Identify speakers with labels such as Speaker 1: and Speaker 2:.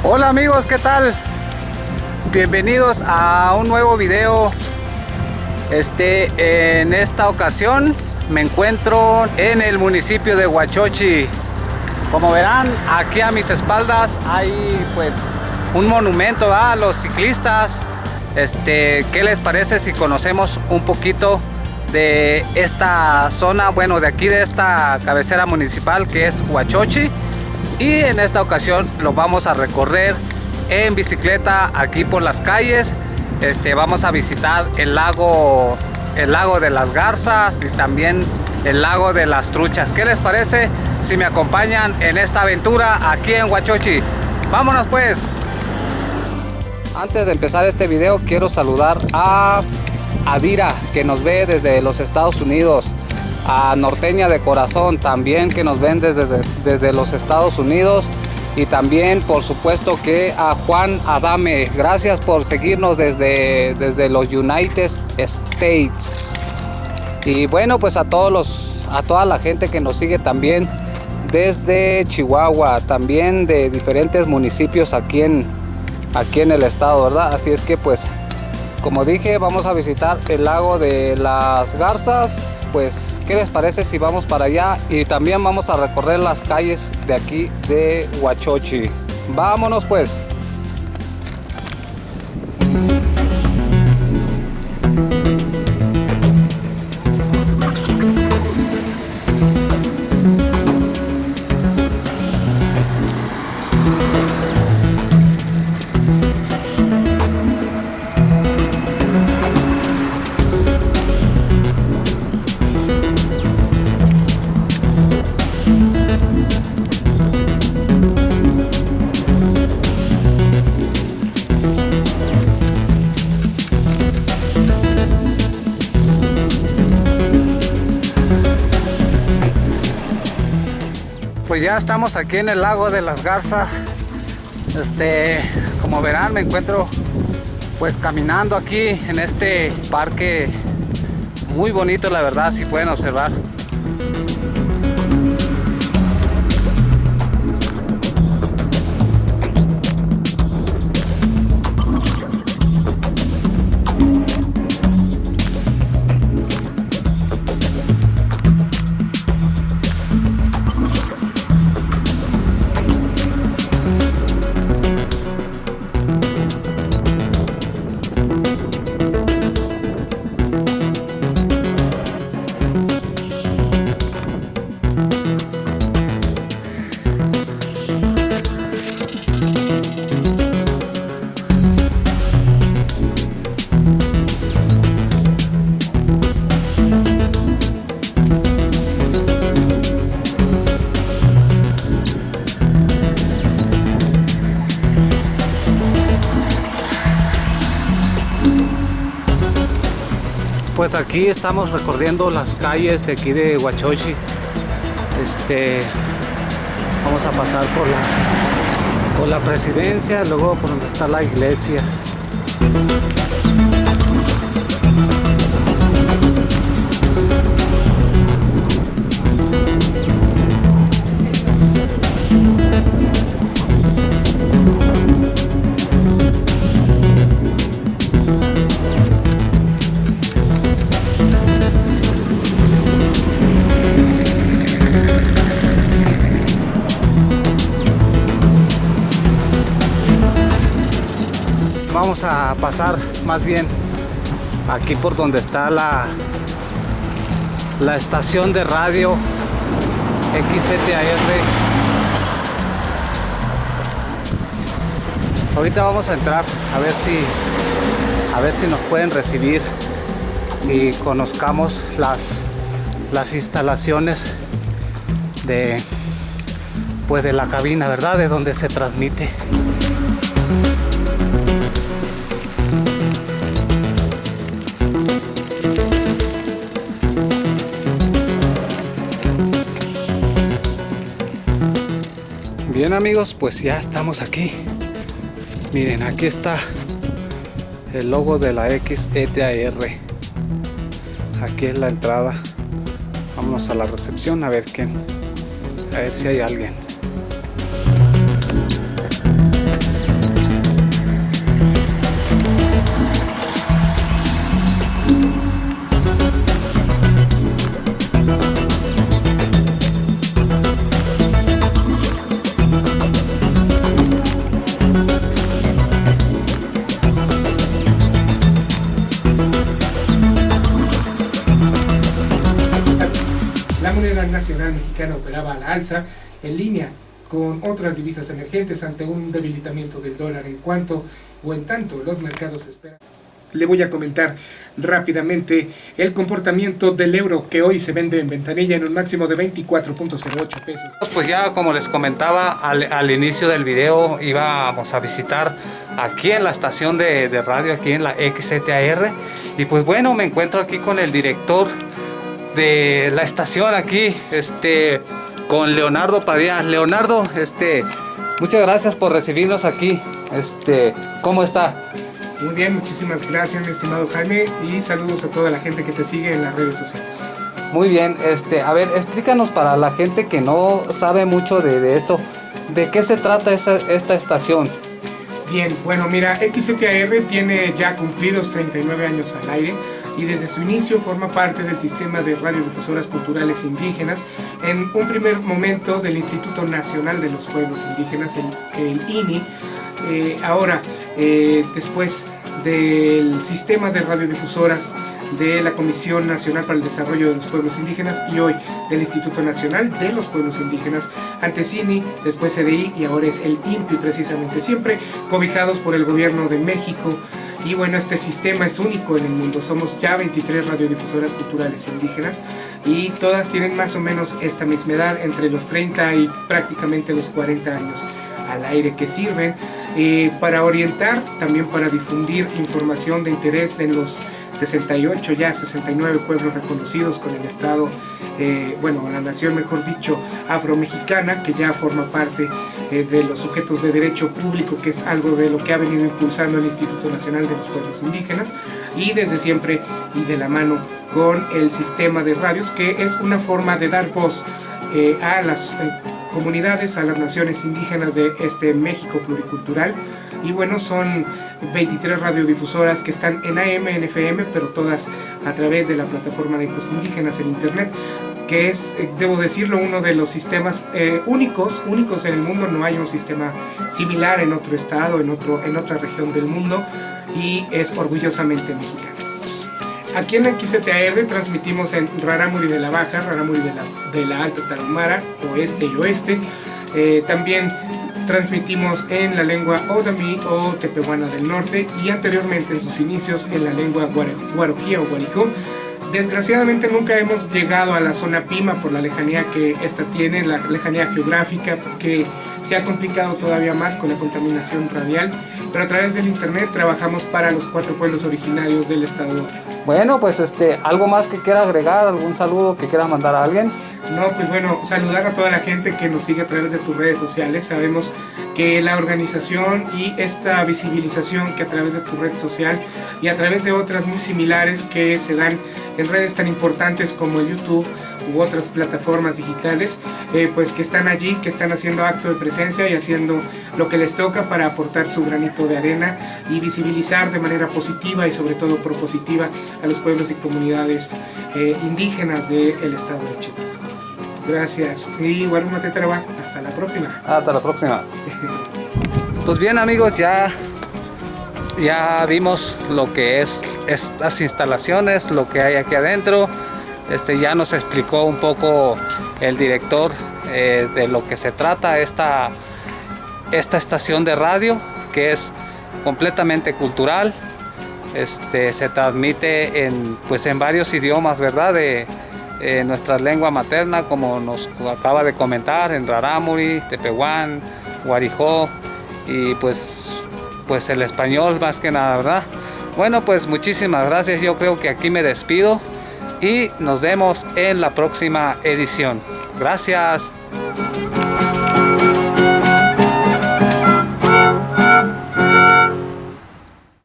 Speaker 1: Hola amigos, ¿qué tal? Bienvenidos a un nuevo video. En esta ocasión me encuentro en el municipio de Huachochi. Como verán, aquí a mis espaldas hay pues un monumento a los ciclistas. ¿Qué les parece si conocemos un poquito de esta zona? Bueno, de aquí de esta cabecera municipal que es Huachochi. Y en esta ocasión lo vamos a recorrer en bicicleta aquí por las calles. Vamos a visitar el lago de las Garzas y también el lago de las Truchas. ¿Qué les parece si me acompañan en esta aventura aquí en Huachochi? Vámonos pues. Antes de empezar este video quiero saludar a Adira, que nos ve desde los Estados Unidos, a Norteña de Corazón también, que nos ven desde los Estados Unidos, y también por supuesto que a Juan Adame. Gracias por seguirnos desde los United States. Y bueno, pues a toda la gente que nos sigue también desde Chihuahua, también de diferentes municipios aquí en el estado, ¿verdad? Así es que pues, como dije, vamos a visitar el lago de las Garzas. Pues, ¿qué les parece si vamos para allá? Y también vamos a recorrer las calles de aquí de Huachochi. Vámonos pues. Pues ya estamos aquí en el lago de las Garzas. Como verán, me encuentro pues caminando aquí en este parque muy bonito, la verdad, si pueden observar. Pues aquí estamos recorriendo las calles de aquí de Huachochi. Vamos a pasar por la presidencia, luego por donde está la iglesia. Vamos a pasar más bien aquí por donde está la estación de radio XZR. Ahorita vamos a entrar a ver si nos pueden recibir y conozcamos las instalaciones de la cabina, ¿verdad? De donde se transmite. Bien amigos, pues ya estamos aquí. Miren, aquí está el logo de la XETAR. Aquí es la entrada. Vámonos a la recepción a ver si hay alguien.
Speaker 2: mexicana operaba a la alza, en línea con otras divisas emergentes ante un debilitamiento del dólar en tanto los mercados esperan. Le voy a comentar rápidamente el comportamiento del euro, que hoy se vende en ventanilla en un máximo de 24.08 pesos.
Speaker 1: Pues ya como les comentaba al inicio del video, íbamos a visitar aquí en la estación de radio, aquí en la XZAR. Y pues bueno, me encuentro aquí con el director de la estación aquí, con Leonardo Padilla. Leonardo, muchas gracias por recibirnos aquí. ¿Cómo está?
Speaker 2: Muy bien, muchísimas gracias, mi estimado Jaime, y saludos a toda la gente que te sigue en las redes sociales.
Speaker 1: Muy bien, a ver, explícanos para la gente que no sabe mucho de esto, ¿de qué se trata esta estación?
Speaker 2: Bien, bueno, mira, XZAR tiene ya cumplidos 39 años al aire y desde su inicio forma parte del sistema de radiodifusoras culturales indígenas, en un primer momento del Instituto Nacional de los Pueblos Indígenas, el INI, ahora después del sistema de radiodifusoras de la Comisión Nacional para el Desarrollo de los Pueblos Indígenas y hoy del Instituto Nacional de los Pueblos Indígenas, antes INI, después CDI y ahora es el INPI, precisamente, siempre cobijados por el gobierno de México. Y bueno, este sistema es único en el mundo. Somos ya 23 radiodifusoras culturales indígenas y todas tienen más o menos esta misma edad, entre los 30 y prácticamente los 40 años al aire, que sirven para orientar, también para difundir información de interés en los 68, ya 69 pueblos reconocidos con el estado, la nación, mejor dicho, afromexicana, que ya forma parte de los sujetos de derecho público, que es algo de lo que ha venido impulsando el Instituto Nacional de los Pueblos Indígenas, y desde siempre y de la mano con el sistema de radios, que es una forma de dar voz a las comunidades, a las naciones indígenas de este México pluricultural. Y bueno, son 23 radiodifusoras que están en AM, en FM, pero todas a través de la plataforma de Ecos Indígenas en Internet, que es, debo decirlo, uno de los sistemas únicos en el mundo. No hay un sistema similar en otro estado, en otra región del mundo, y es orgullosamente mexicano. Aquí en la XZAR transmitimos en Rarámuri de la Baja, Rarámuri de la Alta Tarahumara, oeste y oeste. También transmitimos en la lengua Odami o Tepehuana del Norte, y anteriormente en sus inicios en la lengua Guarujía o Guarijó. Desgraciadamente nunca hemos llegado a la zona Pima por la lejanía que esta tiene, la lejanía geográfica, que se ha complicado todavía más con la contaminación radial, pero a través del internet trabajamos para los 4 pueblos originarios del estado.
Speaker 1: Bueno, pues algo más que quiera agregar, algún saludo que quiera mandar a alguien.
Speaker 2: No, pues bueno, saludar a toda la gente que nos sigue a través de tus redes sociales. Sabemos que la organización y esta visibilización que a través de tu red social y a través de otras muy similares que se dan en redes tan importantes como el YouTube u otras plataformas digitales, pues que están allí, que están haciendo acto de presencia y haciendo lo que les toca para aportar su granito de arena y visibilizar de manera positiva y sobre todo propositiva a los pueblos y comunidades indígenas del estado de Chihuahua. Gracias y Waruma Tetraba, hasta la próxima.
Speaker 1: Hasta la próxima. Pues bien, amigos, ya vimos lo que es estas instalaciones, lo que hay aquí adentro. Ya nos explicó un poco el director de lo que se trata esta estación de radio, que es completamente cultural. Se transmite en varios idiomas, ¿verdad? De nuestra lengua materna, como nos acaba de comentar, en Rarámuri, Tepehuán, Guarijó y pues el español más que nada, ¿verdad? Bueno, pues muchísimas gracias. Yo creo que aquí me despido y nos vemos en la próxima edición. Gracias.